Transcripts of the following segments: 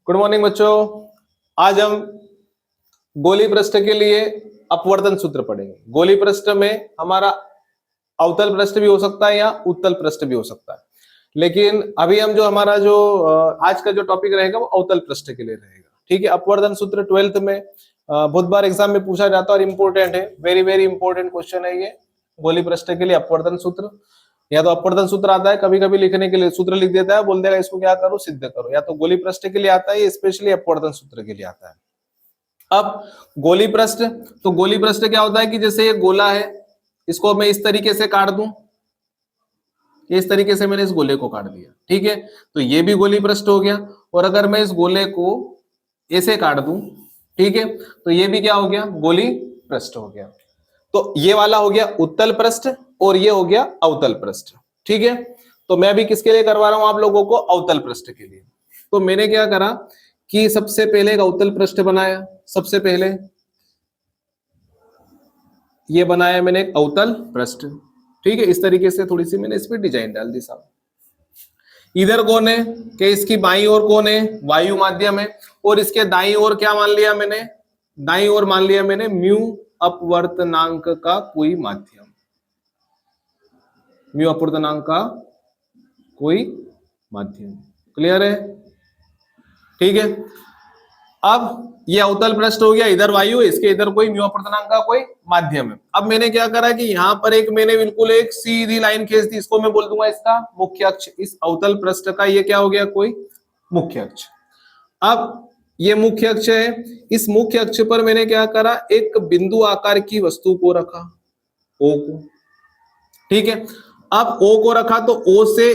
Good morning बच्चों। आज हम गोली पृष्ठ के लिए अपवर्तन सूत्र पढ़ेंगे। गोली पृष्ठ में हमारा अवतल पृष्ठ भी हो सकता है या उत्तल पृष्ठ भी हो सकता है, लेकिन अभी हम जो हमारा जो आज का जो टॉपिक रहेगा वो अवतल पृष्ठ के लिए रहेगा। ठीक है। अपवर्तन सूत्र 12th में बहुत बार एग्जाम में पूछा जाता है और इम्पोर्टेंट है, वेरी वेरी इंपॉर्टेंट क्वेश्चन है ये। गोली पृष्ठ के लिए अपवर्तन सूत्र, या तो अपवर्तन सूत्र आता है, कभी कभी लिखने के लिए सूत्र लिख देता है, बोल देगा इसको क्या करो, सिद्ध करो। या तो गोली पृष्ठ के लिए आता है, स्पेशली अपवर्तन सूत्र के लिए आता है। अब गोली पृष्ठ, तो गोली पृष्ठ क्या होता है कि जैसे ये गोला है, इसको मैं इस तरीके से काट दूं, इस तरीके से मैंने इस गोले को काट दिया। ठीक है, तो ये भी गोली पृष्ठ हो गया। और अगर मैं इस गोले को ऐसे काट दूं, ठीक है, तो ये भी क्या हो गया, गोली पृष्ठ हो गया। तो ये वाला हो गया उत्तल पृष्ठ और ये हो गया अवतल पृष्ठ। ठीक है, तो मैं भी किसके लिए करवा रहा हूं आप लोगों को, अवतल पृष्ठ के लिए। तो मैंने क्या करा कि सबसे पहले एक अवतल पृष्ठ बनाया। सबसे पहले ये बनाया मैंने एक अवतल पृष्ठ। ठीक है, इस तरीके से थोड़ी सी मैंने इस पे डिजाइन डाल दी साहब। इधर कौन है कि इसकी बाईं ओर कौन है, वायु माध्यम है, और इसके दाईं ओर क्या मान लिया मैंने, दाईं ओर मान लिया मैंने म्यू अपवर्तनांक का कोई माध्यम, म्यू अपवर्तनांक का कोई माध्यम। क्लियर है? ठीक है, अब ये अवतल पृष्ठ हो गया, इधर वायु, इसके इधर कोई म्यू अपवर्तनांक का कोई माध्यम है। अब मैंने क्या करा कि यहां पर एक मैंने बिल्कुल एक सीधी लाइन खींच दी, इसको मैं बोल दूंगा इसका मुख्य अक्ष। इस अवतल पृष्ठ का ये क्या हो गया, कोई मुख्य अक्ष। अब ये मुख्य अक्ष है, इस मुख्य अक्ष पर मैंने क्या करा, एक बिंदु आकार की वस्तु को रखा, ओ को। ठीक है, अब ओ को रखा तो ओ से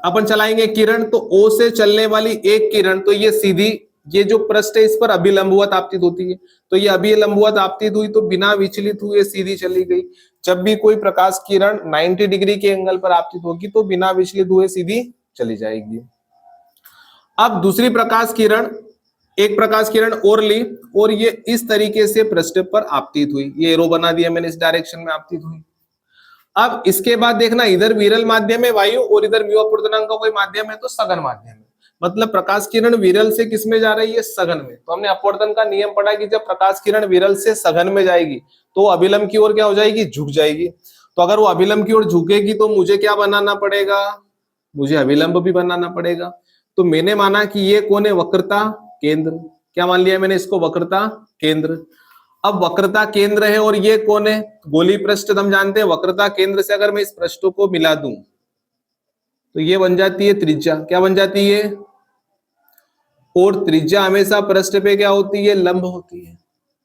अपन चलाएंगे किरण, तो ओ से चलने वाली एक किरण, तो ये सीधी, ये जो पृष्ठ है इस पर अभिलंबवत आपतित होती है, तो ये अभिलंबवत आपतित हुई तो बिना विचलित हुए सीधी चली गई। जब भी कोई प्रकाश किरण 90 डिग्री के एंगल पर आपतित होगी तो बिना विचलित हुए सीधी चली जाएगी। अब दूसरी प्रकाश किरण, एक प्रकाश किरण और ली और ये इस तरीके से पृष्ठ पर आपतित हुई, ये एरो बना दिया मैंने, इस डायरेक्शन में आपतित हुई। अब इसके बाद देखना, इधर विरल माध्यम है वायु और इधर म्यू अपवर्तनांक का कोई माध्यम है, तो सघन माध्यम है। मतलब प्रकाश किरण विरल से किस में जा रही है, सघन में। तो हमने अपवर्तन का नियम पढ़ा कि जब प्रकाश किरण विरल से सघन में जाएगी तो अभिलंब की ओर क्या हो जाएगी, झुक जाएगी। तो अगर वो अभिलंब की ओर झुकेगी तो मुझे क्या बनाना पड़ेगा, मुझे अभिलंब भी बनाना पड़ेगा। तो मैंने माना कि ये कौन है, वक्रता केंद्र। क्या मान लिया मैंने इसको, वक्रता केंद्र। अब वक्रता केंद्र है और ये कौन है, गोली पृष्ठ। हम जानते हैं वक्रता केंद्र से अगर मैं इस पृष्ठ को मिला दूं तो ये बन जाती है त्रिज्या। क्या बन जाती है, और त्रिज्या हमेशा पृष्ठ पे क्या होती है, लंब होती है।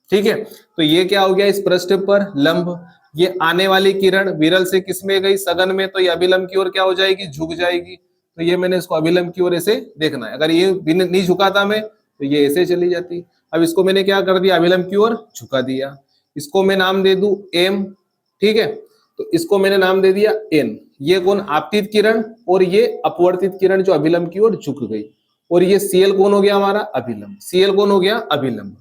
ठीक है, तो ये क्या हो गया, इस पृष्ठ पर लंब। ये आने वाली किरण विरल से किस में गई, सघन में, तो ये अभिलंब की ओर क्या हो जाएगी, झुक जाएगी। तो ये मैंने इसको अभिलंब की ओर ऐसे देखना है, अगर ये नहीं झुकाता मैं तो ये ऐसे चली जाती। अब इसको मैंने क्या कर दिया, अभिलंब की ओर झुका दिया। इसको मैं नाम दे दूं एम। ठीक है, तो इसको मैंने नाम दे दिया एन। ये कौन, आपतित किरण, और ये अपवर्तित किरण जो अभिलंब की ओर झुक गई। और ये सीएल कौन हो गया हमारा, अभिलंब। सीएल कौन हो गया, अभिलंब।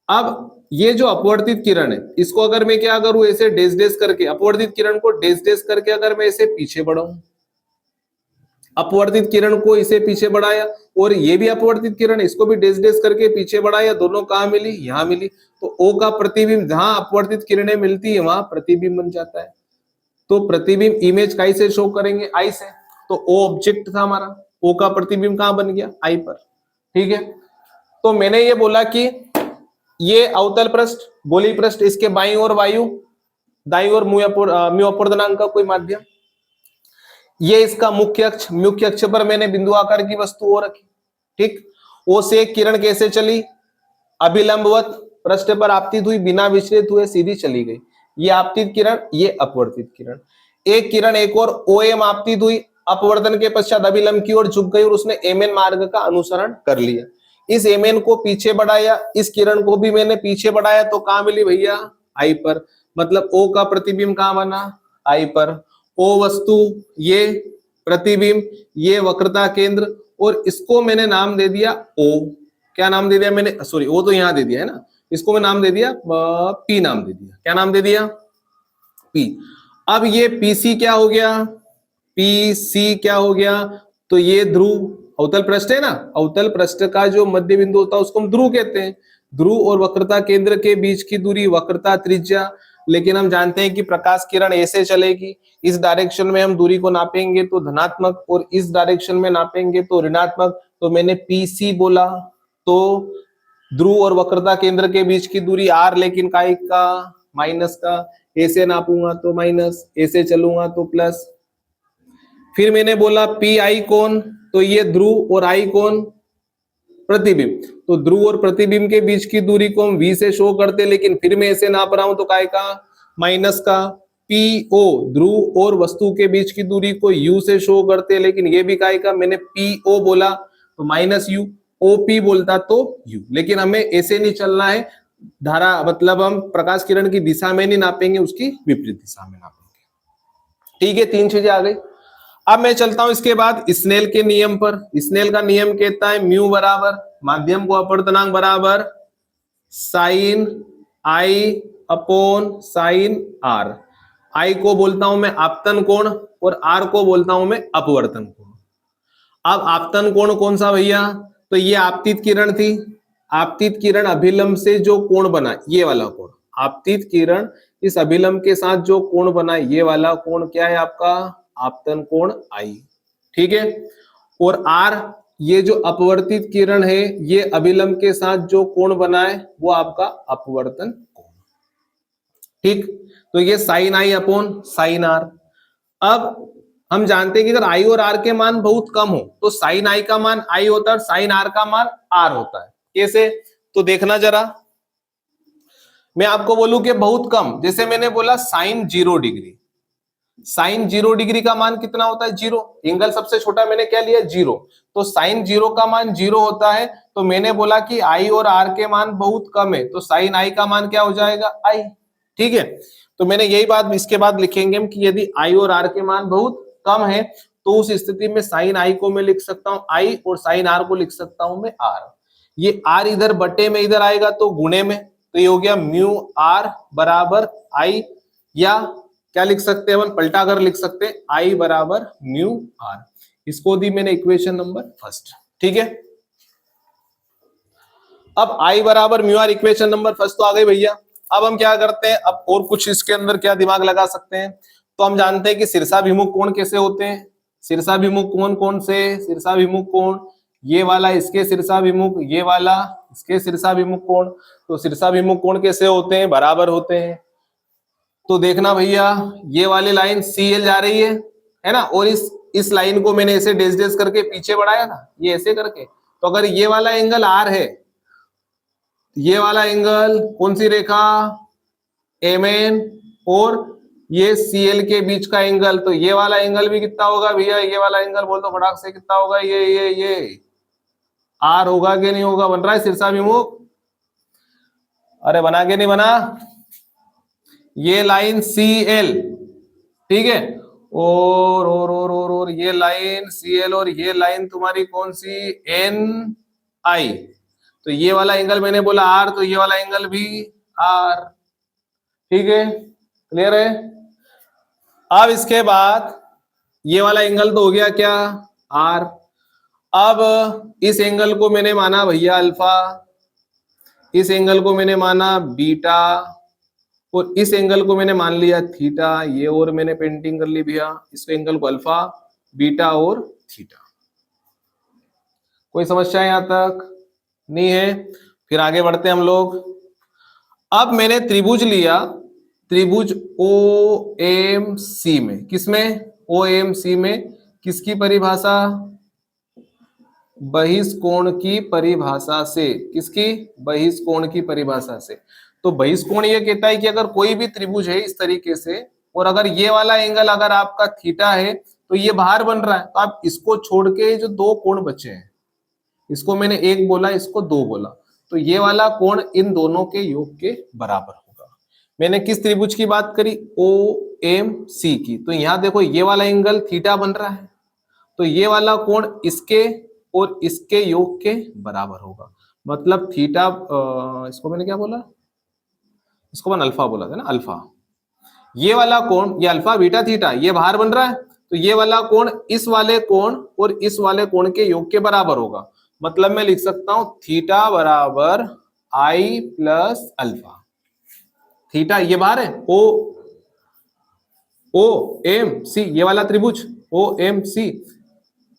अब ये जो अपवर्तित किरण है, इसको अगर मैं क्या करूं, ऐसे डेस डेस करके, अपवर्तित किरण को डेस डेस करके अगर मैं ऐसे पीछे बढ़ाऊं, अपवर्तित किरण को इसे पीछे बढ़ाया, और ये भी अपवर्तित किरण, इसको भी डेस डेस करके पीछे बढ़ाया, दोनों कहां मिली, यहां मिली। तो ओ का प्रतिबिंब, जहां अपवर्तित किरणें मिलती है वहां प्रतिबिंब बन जाता है। तो प्रतिबिंब इमेज काई से शो करेंगे, आई से। तो ओ ऑब्जेक्ट था हमारा, ओ का प्रतिबिंब कहां बन गया, आई पर। ठीक है, तो मैंने ये बोला कि ये अवतल पृष्ठ, गोली पृष्ठ, इसके बाईं ओर वायु, दाईं ओर म्यू अपवर्तनांक का कोई माध्यम। ये इसका मुख्य अक्ष, मुख्य अक्ष पर मैंने बिंदु आकार की वस्तु ओ रखी। ठीक, ओ से एक किरण कैसे चली, अभिलंबवत पृष्ठ पर आपतित हुई, बिना विचलित हुए सीधी चली गई। ये आपतित किरण, ये अपवर्तित किरण। एक किरण एक और ओ एम आपतित हुई, अपवर्तन के पश्चात अभिलंब की ओर झुक गई और उसने एमएन मार्ग का अनुसरण कर लिया। इस एमएन को पीछे बढ़ाया, इस किरण को भी मैंने पीछे बढ़ाया, तो कहां मिली भैया, आई पर। मतलब ओ का प्रतिबिंब कहां बना, आई पर। ओ वस्तु, ये प्रतिबिंब, ये वक्रता केंद्र, और इसको मैंने नाम दे दिया ओ। क्या नाम दे दिया मैंने, सॉरी ओ तो यहां दे दिया है ना, इसको मैं नाम दे दिया पी, नाम दे दिया। क्या नाम दे दिया, पी। अब ये पीसी क्या हो गया, पीसी क्या हो गया, तो ये ध्रुव, अवतल पृष्ठ है ना, अवतल पृष्ठ का जो मध्य बिंदु होता है उसको हम ध्रुव कहते हैं। ध्रुव और वक्रता केंद्र के बीच की दूरी वक्रता त्रिज्या, लेकिन हम जानते हैं कि प्रकाश किरण ऐसे चलेगी, इस डायरेक्शन में हम दूरी को नापेंगे तो धनात्मक और इस डायरेक्शन में नापेंगे तो ऋणात्मक। तो मैंने पीसी बोला, तो ध्रुव और वक्रता केंद्र के बीच की दूरी आर, लेकिन काय का, माइनस का। ऐसे नापूंगा तो माइनस, ऐसे चलूंगा तो प्लस। फिर मैंने बोला पी आई कौन, तो ये ध्रुव और आई कौन, प्रतिबिंब। तो ध्रुव और प्रतिबिंब के बीच की दूरी को हम v से शो करते, लेकिन फिर मैं ऐसे नाप रहा हूं तो काय का, माइनस का। पीओ ध्रुव और वस्तु के बीच की दूरी को u से शो करते, लेकिन ये भी काय का, मैंने पीओ बोला तो माइनस यू। ओपी बोलता तो u, लेकिन हमें ऐसे नहीं चलना है। धारा मतलब हम प्रकाश किरण की दिशा में नहीं नापेंगे, उसकी विपरीत दिशा में नापेंगे। ठीक है, 3 चीजें आ गई। अब मैं चलता हूं इसके बाद स्नेल के नियम पर। स्नेल का नियम कहता है म्यू बराबर माध्यम को अपवर्तनांक बराबर sine I upon sine R. I को बोलता हूं मैं आपतन कोण और आर को बोलता हूं मैं अपवर्तन कोण। अब आपतन कोण कौन सा भैया, तो ये आपतित किरण थी, आपतित किरण अभिलंब से जो कोण बना ये वाला कोण, आपतित किरण इस अभिलंब के साथ जो कोण बना ये वाला कोण क्या है आपका, आपतन कोण आई। ठीक है, और आर ये जो अपवर्तित किरण है ये अभिलंब के साथ जो कोण बनाए वो आपका अपवर्तन कोण। ठीक, तो ये साइन आई अपॉन साइन आर। अब हम जानते हैं कि अगर आई और आर के मान बहुत कम हो तो साइन आई का मान आई होता है और साइन आर का मान आर होता है। कैसे, तो देखना जरा, मैं आपको बोलूं कि बहुत कम, जैसे मैंने बोला साइन 0 डिग्री, साइन 0 डिग्री का मान कितना होता है, 0। एंगल सबसे छोटा मैंने क्या लिया, 0। तो साइन 0 का मान 0 होता है, तो मैंने बोला कि आई और आर के मान बहुत कम है, तो साइन आई का मान क्या हो जाएगा, आई। ठीक है, तो मैंने यही बात इसके बाद लिखेंगे हम कि यदि आई और आर के मान बहुत कम है तो उस स्थिति में साइन आई को मैं लिख सकता हूं आई और साइन आर को लिख सकता हूं मैं आर। ये आर इधर बटे में इधर आएगा तो गुणे में, तो ये हो गया म्यू आर बराबर आई, या क्या लिख सकते हैं अपन, पलटा कर लिख सकते हैं आई बराबर म्यू आर। इसको दी मैंने इक्वेशन नंबर फर्स्ट। ठीक है, अब आई बराबर mu r equation number first तो आ गई भैया। अब हम क्या करते हैं, अब और कुछ इसके अंदर क्या दिमाग लगा सकते हैं, तो हम जानते हैं कि शीर्षाभिमुख कोण कैसे होते हैं। शीर्षाभिमुख कोण कौन से, शीर्षाभिमुख कोण ये वाला इसके शीर्षाभिमुख, ये वाला इसके शीर्षाभिमुख कोण। तो शीर्षाभिमुख कोण कैसे होते हैं, बराबर होते हैं। तो देखना भैया ये वाली लाइन CL जा रही है ना, और इस लाइन को मैंने ऐसे डेस डेस करके पीछे बढ़ाया था, ये ऐसे करके। तो अगर ये वाला एंगल R है, ये वाला एंगल कौन सी रेखा, MN, और ये CL के बीच का एंगल, तो ये वाला एंगल भी कितना होगा भैया, ये वाला एंगल बोल दो फटाक से कितना होगा, ये R होगा कि नहीं होगा, बन रहा है शीर्षाभिमुख, अरे बना के नहीं बना, ये लाइन CL, ठीक है, और ये लाइन CL और ये लाइन तुम्हारी कौन सी, NI। तो ये वाला एंगल मैंने बोला R, तो ये वाला एंगल भी R। ठीक है, क्लियर है। अब इसके बाद ये वाला एंगल तो हो गया क्या, R। अब इस एंगल को मैंने माना भैया अल्फा, इस एंगल को मैंने माना बीटा, और इस एंगल को मैंने मान लिया थीटा। ये और मैंने पेंटिंग कर ली भैया, इस एंगल को अल्फा, बीटा और थीटा। कोई समस्या यहां तक नहीं है, फिर आगे बढ़ते हैं हम लोग। अब मैंने त्रिभुज लिया, त्रिभुज OMC में, किसमें, OMC में, किसकी परिभाषा, बहिष्कोण की परिभाषा से, किसकी, बहिष्कोण की परिभाषा से। तो बहिष्कोण ये कहता है कि अगर कोई भी त्रिभुज है इस तरीके से, और अगर ये वाला एंगल अगर आपका थीटा है तो ये बाहर बन रहा है, तो आप इसको छोड़ के जो 2 कोण बचे हैं, इसको मैंने 1 बोला, इसको 2 बोला, तो ये वाला कोण इन दोनों के योग के बराबर होगा। मैंने किस त्रिभुज की बात करी, OMC की। तो यहां देखो ये वाला एंगल थीटा बन रहा है, तो ये वाला कोण इसके और इसके योग के बराबर होगा। मतलब थीटा, इसको मैंने क्या बोला, इसको मैंने अल्फा बोला था ना, अल्फा। ये वाला कोण, ये अल्फा बीटा थीटा, ये बाहर बन रहा है, तो ये वाला कोण इस वाले कोण और इस वाले कोण के योग के बराबर होगा। मतलब मैं लिख सकता हूं थीटा बराबर आई प्लस अल्फा। थीटा ये बाहर है, ओ एम सी, ये वाला त्रिभुज ओ एम सी,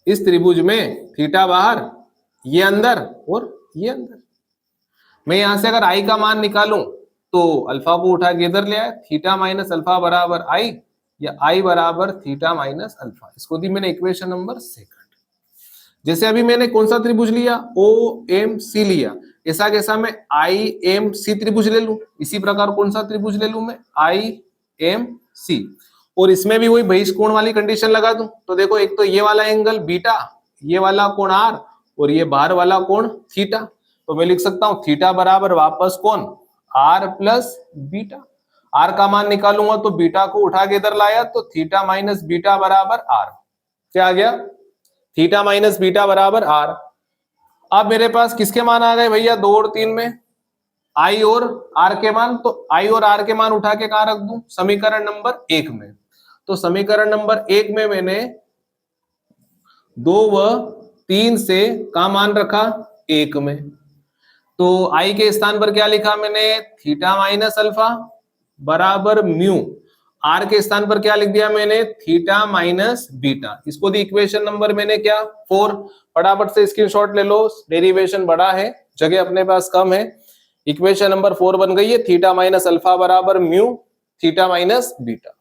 इस त्रिभुज में थीटा बाहर, ये अंदर और ये अंदर। मैं यहां से अगर आई का मान निकालूं तो अल्फा को उठा के इधर ले आए, थीटा माइनस अल्फा बराबर आई, या आई बराबर थीटा माइनस अल्फा। इसको दी मैंने इक्वेशन नंबर 2। जैसे अभी मैंने कौन सा त्रिभुज लिया, ओ एम सी लिया, ऐसा कैसा मैं आई एम सी त्रिभुज ले लूं। इसी प्रकार कौन सा त्रिभुज ले लूं मैं, आई एम सी, और इसमें भी वही बहिष्कोण वाली कंडीशन लगा दूं। तो देखो एक तो ये वाला एंगल बीटा, ये वाला कोण आर, और ये बाहर वाला कोण थीटा। तो मैं लिख सकता हूं थीटा बराबर वापस कौन, आर प्लस बीटा। आर का मान निकालूंगा तो बीटा को उठा के इधर लाया, तो थीटा माइनस बीटा बराबर आर। क्या आ गया, थीटा माइनस बीटा बराबर आर। अब मेरे पास किसके मान आ गए भैया, 2 और 3 में आई और आर के मान। तो आई और आर के मान उठा के कहां रख दूं, समीकरण नंबर 1 में। तो समीकरण नंबर 1 में मैंने 2 व 3 से का मान रखा 1 में। तो आई के स्थान पर क्या लिखा मैंने, थीटा माइनस अल्फा बराबर म्यू। आर के स्थान पर क्या लिख दिया मैंने, थीटा माइनस बीटा। इसको दी इक्वेशन नंबर मैंने क्या 4। फटाफट से स्क्रीनशॉट ले लो, डेरिवेशन बड़ा है, जगह अपने पास कम है। इक्वेशन नंबर 4 बन गई है, थीटा माइनस अल्फा बराबर म्यू थीटा माइनस बीटा।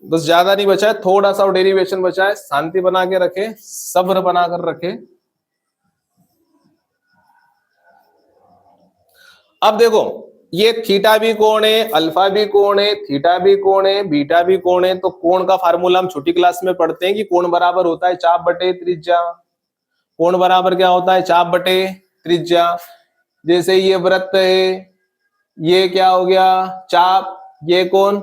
बस ज्यादा नहीं बचा है, थोड़ा सा डेरिवेशन बचा है। शांति बना के रखे, सब्र बनाकर रखे। अब देखो ये थीटा भी कोण है, अल्फा भी कोण है, थीटा भी कोण है, बीटा भी कोण है। तो कोण का फार्मूला हम छोटी क्लास में पढ़ते हैं कि कोण बराबर होता है चाप बटे त्रिज्या। कोण बराबर क्या होता है, चाप बटे त्रिज्या। जैसे ये वृत्त है, ये क्या हो गया चाप, ये कोण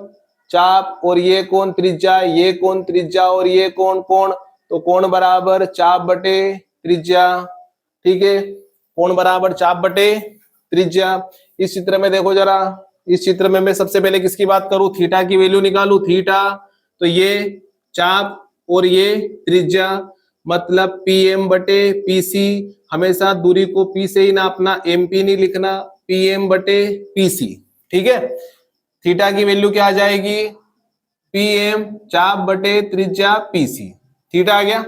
चाप, और ये कोण त्रिज्या, ये कोण त्रिज्या, और ये कोण कोण। तो कोण बराबर चाप बटे त्रिज्या। ठीक है, कोण बराबर चाप बटे त्रिज्या। इस चित्र में देखो जरा, इस चित्र में मैं सबसे पहले किसकी बात करूं, थीटा की वैल्यू निकालू। थीटा तो ये चाप और ये त्रिज्या, मतलब पी एम बटे पी सी। हमेशा दूरी को पी से ही नापना, एम पी नहीं लिखना, पी एम बटे पी सी। ठीक है, थीटा की वैल्यू क्या आ जाएगी, पी एम चाप बटे त्रिज्या पी सी। थीटा आ गया।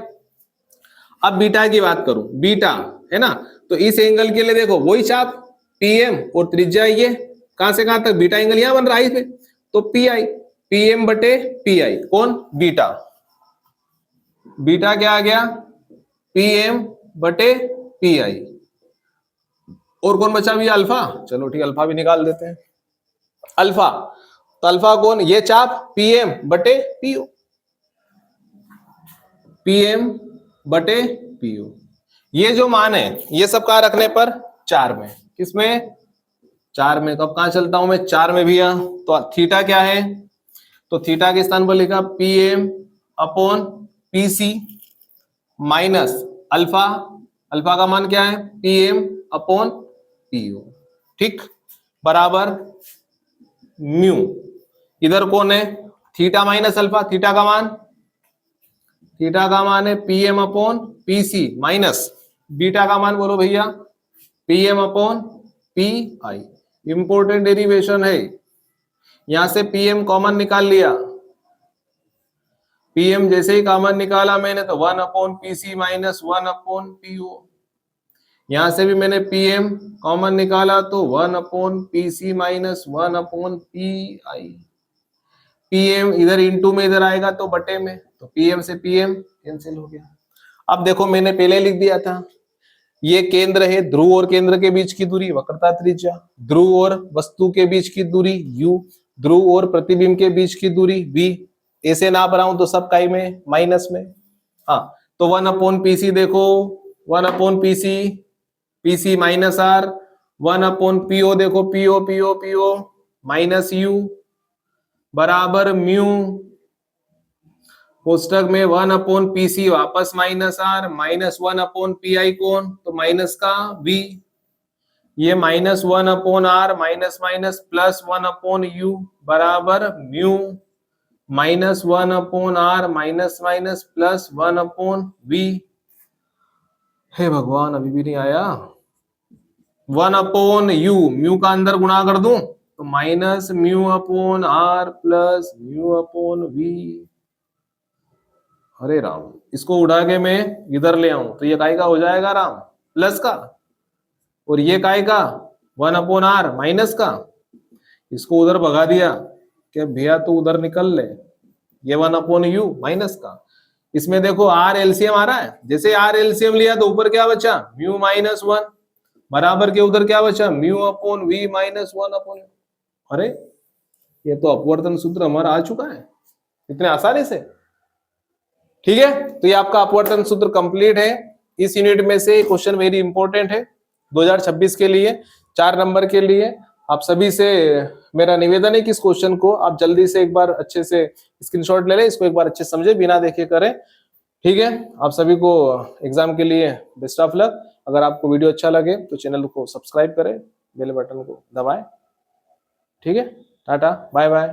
अब बीटा की बात करूं, बीटा है ना, तो इस एंगल के लिए देखो वही चाप पीएम और त्रिज्या ये कहां से कहां तक, बीटा एंगल यहां बन रहा है इसमें, तो पी आई, पीएम बटे पी आई कौन, बीटा। बीटा क्या आ गया, पीएम बटे पी आई। और कौन बचा भैया, अल्फा। चलो ठीक, अल्फा भी निकाल देते हैं। अल्फा तो अल्फा कौन, ये चाप पीएम बटे पीओ, पीएम बटे पीओ। ये जो मान है ये सब कहां रखने पर, 4 में। किसमें, 4 में। कब कहां चलता हूं मैं, 4 में भैया। तो थीटा क्या है, तो थीटा के स्थान पर लिखा P M upon P C minus alpha. Alpha का मान क्या है, पी एम अपॉन पीओ। ठीक, बराबर म्यू। इधर कौन है, थीटा माइनस अल्फा। थीटा का मान, थीटा का मान है P M upon P C minus beta का मान बोलो भैया, P M upon P I. Important derivation है। यहां से पीएम कॉमन निकाल लिया, पीएम जैसे ही कॉमन निकाला मैंने तो 1 upon P C minus 1 upon PO. यहां से भी मैंने पीएम कॉमन निकाला तो 1 upon P C minus 1 upon P I. PM इधर इंटू में इधर आएगा तो बटे में, तो पीएम से पीएम कैंसिल हो गया। अब देखो मैंने पहले लिख दिया था, ये केंद्र है, ध्रुव और केंद्र के बीच की दूरी वक्रता त्रिज्या, ध्रुव और वस्तु के बीच की दूरी u, ध्रुव और प्रतिबिंब के बीच की दूरी v। ऐसे नाप रहा हूं तो सब काई में माइनस में। हाँ, तो 1 अपॉन पीसी देखो, 1 upon PC, PC minus R, 1 upon PO देखो, PO PO PO minus U बराबर म्यू। कोष्टक में 1 अपॉन पीसी वापस minus R, minus 1 upon P I कौन, तो माइनस का v। ये minus 1 upon R minus minus plus 1 upon U बराबर mu -1/r minus minus plus 1/v। हे भगवान, अभी भी नहीं आया। 1/u, म्यू का अंदर गुणा कर दूं तो -μ/r प्लस μ/v। अरे राम, इसको उड़ा के मैं इधर ले आऊं तो ये काय का हो जाएगा राम, प्लस का, और ये काय का 1/r माइनस का। इसको उधर भगा दिया कि भैया तू उधर निकल ले, ये 1/u माइनस का। इसमें देखो r एलसीएम आ रहा है, जैसे r एलसीएम लिया तो ऊपर क्या बचा, μ-1 बराबर के उधर क्या बचा, μ/v माइनस 1/u। अरे ये तो अपवर्तन सूत्र हमारा आ चुका है इतने आसानी से। ठीक है, तो ये आपका अपवर्तन सूत्र कंप्लीट है। इस यूनिट में से क्वेश्चन वेरी इंपॉर्टेंट है 2026 के लिए, 4 नंबर के लिए। आप सभी से मेरा निवेदन है कि इस क्वेश्चन को आप जल्दी से एक बार अच्छे से स्क्रीनशॉट ले लें, इसको एक बार अच्छे समझे, बिना देखे करें। ठीक है, आप सभी को एग्जाम के लिए बेस्ट ऑफ लक। अगर आपको वीडियो अच्छा लगे तो चैनल को सब्सक्राइब करें, बेल बटन को दबाएं। ठीक है, टाटा बाय बाय।